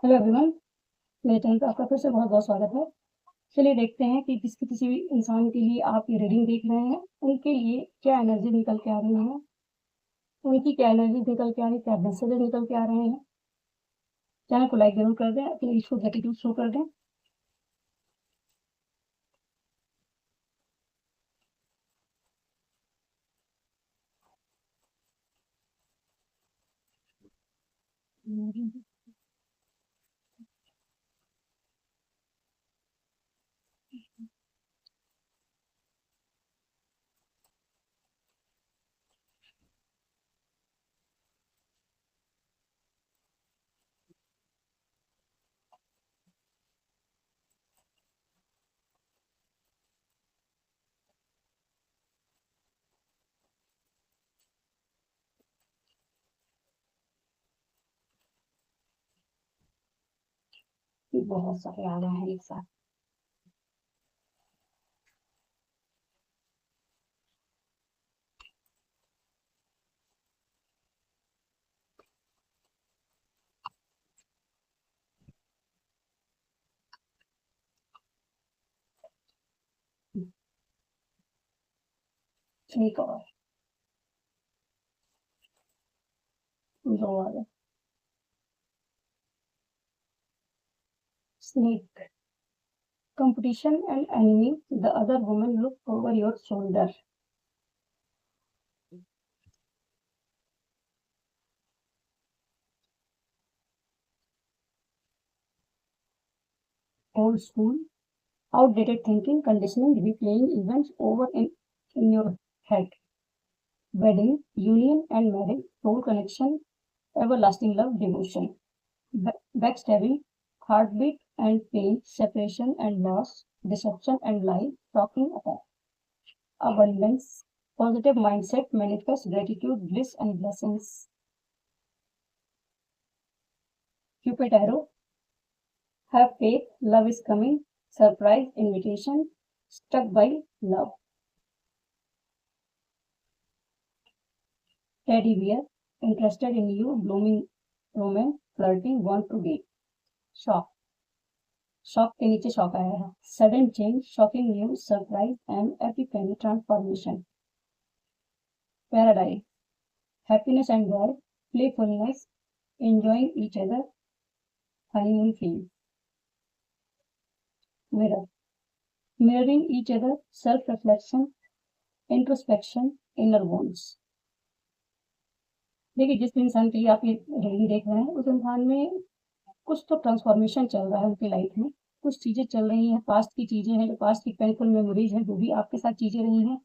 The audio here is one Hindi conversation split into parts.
हेलो एवरीवन, मेरे चैनल पे आपका फिर से बहुत बहुत स्वागत है। चलिए देखते हैं कि किसी भी इंसान के लिए आप ये रीडिंग देख रहे हैं, उनके लिए क्या एनर्जी निकल के आ रही है, उनकी क्या एनर्जी निकल के आ रही है, क्या मैसेजेस निकल के आ रहे हैं। चैनल को लाइक जरूर कर दें, अपनी इसको ग्रेटिट्यूड शो कर दें। बहुत सारे आ रहे हैं एक साथ। एक और, दो और। Snake, competition and enemy, the other woman look over your shoulder. Old school, outdated thinking, conditioning, replaying events over in your head. Wedding, union and marriage, soul connection, everlasting love, devotion. Backstabbing, heartbeat and pain, separation and loss, deception and lie, shocking attack. Abundance, positive mindset, manifest gratitude, bliss and blessings. Cupid arrow, have faith, love is coming, surprise, invitation, struck by love. Teddy bear, interested in you, blooming romance, flirting, want to date. Shock, shock के नीचे शॉक आया है। Sudden change, shocking news, surprise and epiphany, transformation. Paradise, happiness and Joy, playfulness, enjoying each other, honeymoon feel. Mirror, mirroring each other, self reflection, introspection, inner wants. देखिए, जिस इंसान के लिए आप ये रीडिंग देख रहे हैं, उस इंसान में कुछ तो ट्रांसफॉर्मेशन चल रहा है उनकी लाइफ में। कुछ चीजें चल रही हैं, पास्ट की चीजें हैं, जो पास्ट की पेनफुल मेमोरीज हैं, जो भी आपके साथ चीजें रही हैं,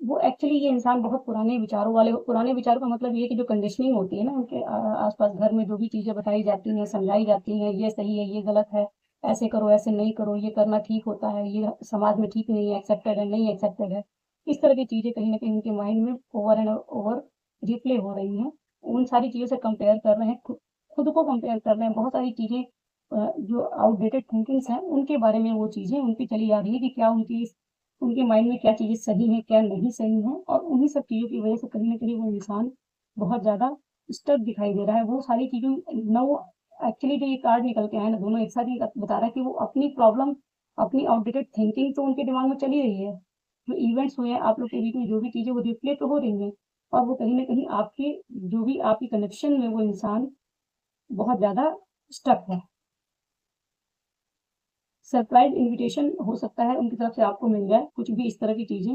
वो एक्चुअली ये इंसान बहुत पुराने विचारों वाले, पुराने विचारों का मतलब ये कि जो कंडीशनिंग होती है ना उनके आसपास घर में, जो भी चीजें बताई जाती हैं, समझाई जाती हैं, ये सही है, ये गलत है, ऐसे करो, ऐसे नहीं करो, ये करना ठीक होता है, ये समाज में ठीक नहीं है, एक्सेप्टेड है, नहीं एक्सेप्टेड है, इस तरह की चीजें कहीं ना कहीं उनके माइंड में ओवर एंड ओवर रिप्ले हो रही हैं। उन सारी चीजों से कंपेयर कर रहे हैं, खुद को कंपेयर कर रहे हैं। बहुत सारी चीजें जो आउटडेटेड थिंकिंग्स हैं उनके बारे में वो चीजें उनकी चली आ रही है कि क्या उनके माइंड में क्या चीजें सही हैं, क्या नहीं सही हैं, और उन्हीं सब चीजों की वजह से कहीं ना कहीं वो इंसान बहुत ज्यादा स्टक दिखाई दे रहा है। वो सारी चीजों न वो एक्चुअली जो ये कार्ड निकल के आए ना, दोनों एक साथ ही बता रहा है कि वो अपनी प्रॉब्लम, अपनी आउटडेटेड थिंकिंग तो उनके दिमाग में चली रही है। जो इवेंट्स हुए हैं आप लोग के बीच में, जो भी चीजें वो रिप्ले तो हो रही हैं, और वो कहीं ना कहीं आपके, जो भी आपकी कनेक्शन में वो इंसान बहुत ज्यादा स्टक है। सरप्राइज इनविटेशन हो सकता है उनकी तरफ से आपको मिल जाए, कुछ भी इस तरह की चीजें,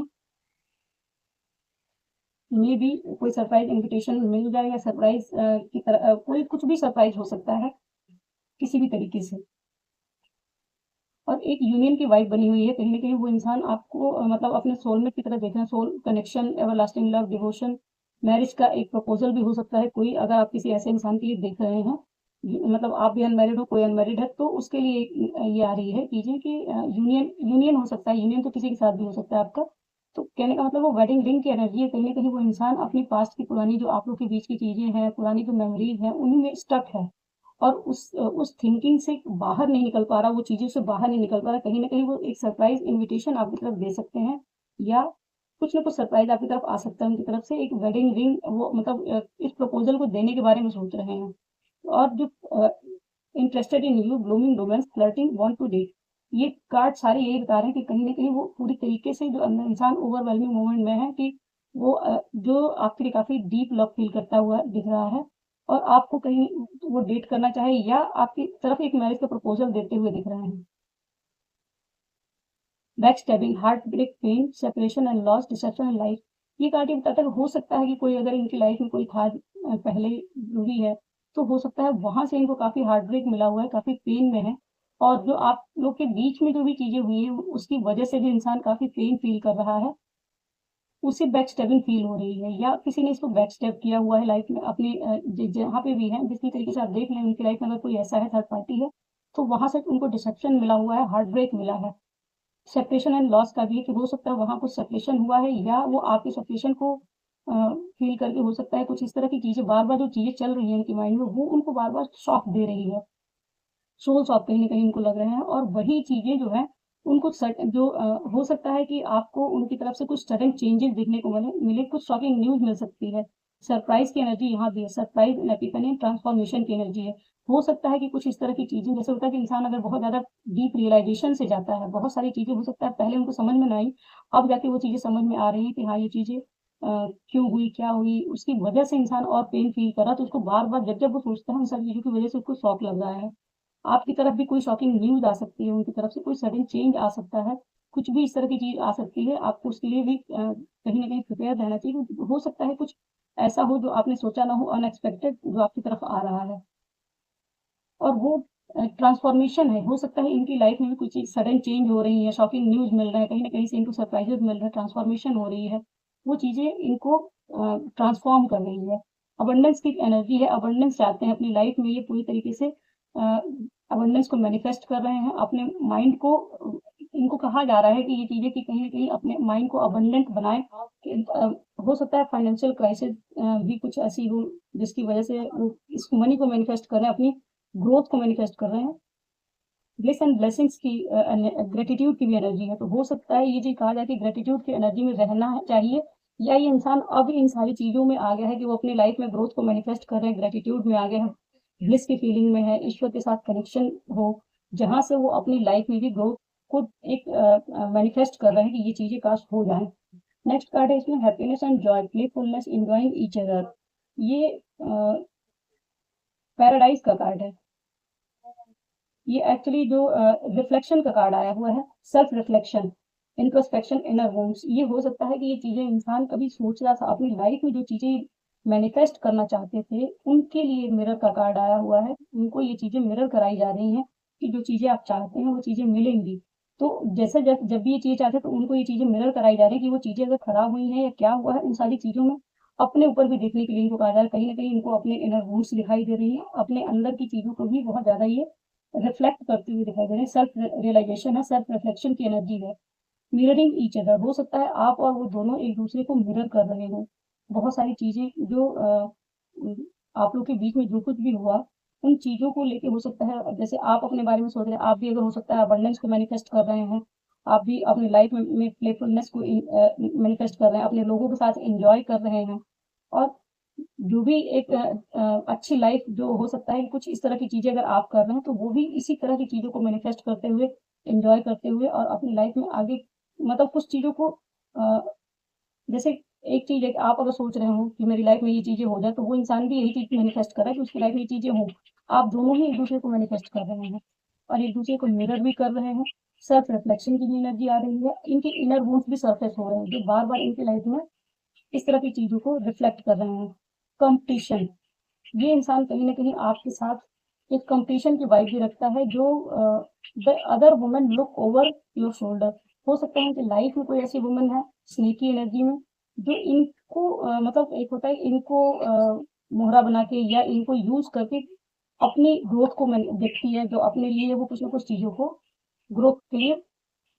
ये भी कोई सरप्राइज इनविटेशन मिल जाए, या सरप्राइज की तरह कोई कुछ भी सरप्राइज हो सकता है किसी भी तरीके से। और एक यूनियन की वाइब बनी हुई है, कहीं ना कहीं वो इंसान आपको मतलब अपने सोलमेट की तरह देख रहे हैं। Soul connection, everlasting love, devotion, marriage का एक प्रपोजल भी हो सकता है कोई, अगर आप किसी ऐसे इंसान के लिए देख रहे हैं, मतलब आप भी अनमैरिड हो, कोई अनमैरिड है, तो उसके लिए ये आ रही है चीजें कि यूनियन यूनियन हो सकता है। यूनियन तो किसी के साथ भी हो सकता है आपका। तो कहने का मतलब वो वेडिंग रिंग की एनर्जी है। कहीं ना कहीं वो इंसान अपनी पास्ट की पुरानी, जो आप लोग के बीच की चीजें हैं, पुरानी जो मेमोरीज हैं, उन्हीं में स्टक है, और उस थिंकिंग से बाहर नहीं निकल पा रहा, वो चीज़ों से बाहर नहीं निकल पा रहा। कहीं न कहीं वो एक सरप्राइज़ इन्विटेशन आपकी तरफ दे सकते हैं, या कुछ ना कुछ सरप्राइज़ आपकी तरफ आ सकता है उनकी तरफ से। एक वेडिंग रिंग वो मतलब इस प्रपोज़ल को देने के बारे में सोच रहे हैं। और जो interested in you, blooming romance, flirting, want to date. ये कार्ड सारे यही बता रहे हैं कि कहीं ना कहीं वो पूरी तरीके से जो अंदर इंसान ओवरवेलमिंग मोमेंट में है कि वो जो आपके लिए काफी डीप लव फील करता हुआ दिख रहा है और आपको कहीं वो डेट करना चाहे या आपकी तरफ एक मैरिज का प्रपोजल देते हुए दिख रहे हैं। Back stabbing, heart break, pain, separation and loss, deception and life. ये कार्ड ये बताता है कि हो सकता है कि कोई अगर इनकी लाइफ में कोई था पहले हुई है तो हो सकता है वहां से इनको काफी हार्ट ब्रेक मिला हुआ है, काफी पेन में है और जो आप लोग के बीच में जो भी चीजें हुई है उसकी वजह से भी इंसान काफी पेन फील कर रहा है, उसे बैक स्टैबिंग फील हो रही है या किसी ने इसको बैक स्टैब किया हुआ है लाइफ में अपनी जहाँ पे भी है जिस भी तरीके से आप देख लें उनकी लाइफ में अगर कोई ऐसा है थर्ड पार्टी है तो वहां से उनको डिसेप्शन मिला हुआ है, हार्ट ब्रेक मिला है। सेपरेशन एंड लॉस का भी है कि हो सकता है वहाँ कुछ सेपरेशन हुआ है या वो आपके सेपरेशन को फील करके हो सकता है कुछ इस तरह की चीजें बार बार जो चीजें चल रही है उनकी माइंड में वो उनको बार बार शॉक दे रही है, सोल शॉक कहीं ना कहीं उनको लग रहे हैं और वही चीजें जो है उनको हो सकता है कि आपको उनकी तरफ से कुछ सडन चेंजेस देखने को मिले कुछ शॉकिंग न्यूज मिल सकती है। सरप्राइज की एनर्जी यहाँ भी है, सरप्राइज एपिफनी ट्रांसफॉर्मेशन की एनर्जी है। हो सकता है कि कुछ इस तरह की चीजें जैसे होता है कि इंसान अगर बहुत ज्यादा डीप रियलाइजेशन से जाता है बहुत सारी चीजें हो सकता है पहले उनको समझ में ना आई, अब जाके वो चीजें समझ में आ रही है कि हाँ ये चीजें क्यों हुई क्या हुई उसकी वजह से इंसान और पेन फील कर रहा तो उसको बार बार जब जब वो सोचता है उन सारी चीजों की वजह से उसको शौक लग रहा है। आपकी तरफ भी कोई शॉकिंग न्यूज आ सकती है, उनकी तरफ से कोई सडन चेंज आ सकता है, कुछ भी इस तरह की चीज आ सकती है, आपको उसके लिए भी कहीं ना कहीं प्रिपेयर रहना चाहिए क्योंकि हो सकता है कुछ ऐसा हो जो आपने सोचा ना हो, अनएक्सपेक्टेड जो आपकी तरफ आ रहा है और वो ट्रांसफॉर्मेशन है। हो सकता है इनकी लाइफ में भी कुछ सडन चेंज हो रही है, शॉकिंग न्यूज मिल रहे हैं, कहीं ना कहीं से इनको सरप्राइजेस मिल रहे हैं, ट्रांसफॉर्मेशन हो रही है, वो चीजें इनको ट्रांसफॉर्म कर रही है। अबंडेंस की एनर्जी है, अबंडेंस चाहते हैं अपनी लाइफ में, ये पूरी तरीके से अबंडेंस को मैनिफेस्ट कर रहे हैं अपने माइंड को। इनको कहा जा रहा है कि ये चीजें कि कहीं ना कहीं अपने माइंड को अबंडेंट बनाए हो सकता है फाइनेंशियल क्राइसिस भी कुछ ऐसी हो जिसकी वजह से वो इस मनी को मैनिफेस्ट कर रहे हैं, अपनी ग्रोथ को मैनिफेस्ट कर रहे हैं। ब्लिस एंड ब्लेसिंग्स की ग्रेटिट्यूड की भी एनर्जी है तो हो सकता है ये जो कहा जाए कि ग्रेटिट्यूड की एनर्जी में रहना चाहिए या ये इंसान अब इन सारी चीजों में आ गया है कि वो अपनी लाइफ में ग्रोथ को मैनिफेस्ट कर रहे हैं, ग्रेटिट्यूड में आ गए हैं, ब्लिस की फीलिंग में है, ईश्वर के साथ कनेक्शन हो जहां से वो अपनी लाइफ में भी ग्रोथ को एक मैनिफेस्ट कर रहे हैं कि ये चीजें काश हो जाए। नेक्स्ट कार्ड है इसमें happiness and Joy, playfulness, enjoying each other. ये पैराडाइज का कार्ड है। ये एक्चुअली जो रिफ्लेक्शन का कार्ड आया हुआ है, self reflection, introspection, inner wounds. ये हो सकता है कि ये चीजें इंसान कभी सोच रहा था अपनी लाइफ में जो चीजें मैनिफेस्ट करना चाहते थे उनके लिए मिरर का कार्ड आया हुआ है, उनको ये चीजें मिरर कराई जा रही हैं कि जो चीजें आप चाहते हैं वो चीजें मिलेंगी। तो जैसे जब भी ये चीजें चाहते हैं तो उनको ये चीजें मिरर कराई जा रही है कि वो चीजें अगर खराब हुई हैं या क्या हुआ है उन सारी चीजों में अपने ऊपर भी देखने के लिए इनको कहा जा रहा है, कहीं ना कहीं इनको अपने इनर वूंड्स दिखाई दे रही है, अपने अंदर की चीजों को भी बहुत ज्यादा ये रिफ्लेक्ट करती हुई दिखाई दे रही है, सेल्फ रियलाइजेशन है, सेल्फ रिफ्लेक्शन की एनर्जी है। मिररिंग ईच अदर, हो सकता है आप और वो दोनों एक दूसरे को मिरर कर रहे हो, बहुत सारी चीजें जो आप लोग के बीच में जो कुछ भी हुआ उन चीजों को लेके हो सकता है जैसे आप अपने बारे में सोच रहे हैं आप भी अगर हो सकता है अबंडेंस को मैनिफेस्ट कर रहे हैं, आप भी अपनी लाइफ में प्लेफुलनेस को मैनिफेस्ट कर रहे हैं, अपने लोगों के साथ एंजॉय कर रहे हैं और जो भी एक अच्छी लाइफ जो हो सकता है कुछ इस तरह की चीजें अगर आप कर रहे हैं तो वो भी इसी तरह की चीजों को मैनिफेस्ट करते हुए एंजॉय करते हुए और अपनी लाइफ में आगे मतलब कुछ चीजों को जैसे एक चीज है कि आप अगर सोच रहे हो कि मेरी लाइफ में ये चीजें हो जाए तो वो इंसान भी यही चीज मैनिफेस्ट कर रहा है कि उसकी लाइफ में ये चीजें हो, आप दोनों ही एक दूसरे को मैनिफेस्ट कर रहे हैं और एक दूसरे को मिरर भी कर रहे हैं। सेल्फ रिफ्लेक्शन की भी एनर्जी आ रही है, इनके इनर वूंड्स भी सरफेस हो रहे हैं जो बार बार इनकी लाइफ में इस तरह की चीजों को रिफ्लेक्ट कर रहे हैं। कंपटीशन, ये इंसान कहीं ना कहीं आपके साथ एक कंपटीशन की वाइब भी रखता है जो the other women look over your shoulder. हो सकता है कि लाइफ में कोई ऐसी वुमेन है स्नेकी एनर्जी में जो इनको मतलब एक होता है इनको मोहरा बना के या इनको यूज करके अपनी ग्रोथ को देखती है, जो अपने लिए वो कुछ ना कुछ चीजों को ग्रोथ के लिए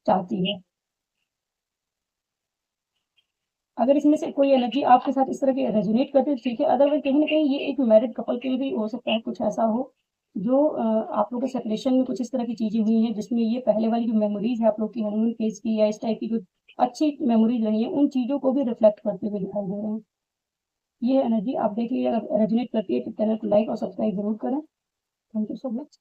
चाहती है। अगर इसमें से कोई एनर्जी आपके साथ इस तरह की रेजोनेट करती है तो ठीक है, अदरवाइज कहीं ना कहीं ये एक मैरिड कपल के लिए भी हो सकता है कुछ ऐसा हो जो आप लोग के सेपरेशन में कुछ इस तरह की चीजें हुई हैं जिसमें ये पहले वाली जो मेमोरीज है आप लोग की हनीमून फेज की या इस टाइप की जो अच्छी मेमोरीज रही है उन चीजों को भी रिफ्लेक्ट करते हुए दिखाई दे रहे हैं। ये एनर्जी आप देख लीजिए, अगर रेजोनेट करती है तो चैनल को लाइक और सब्सक्राइब जरूर करें। Thank you so much.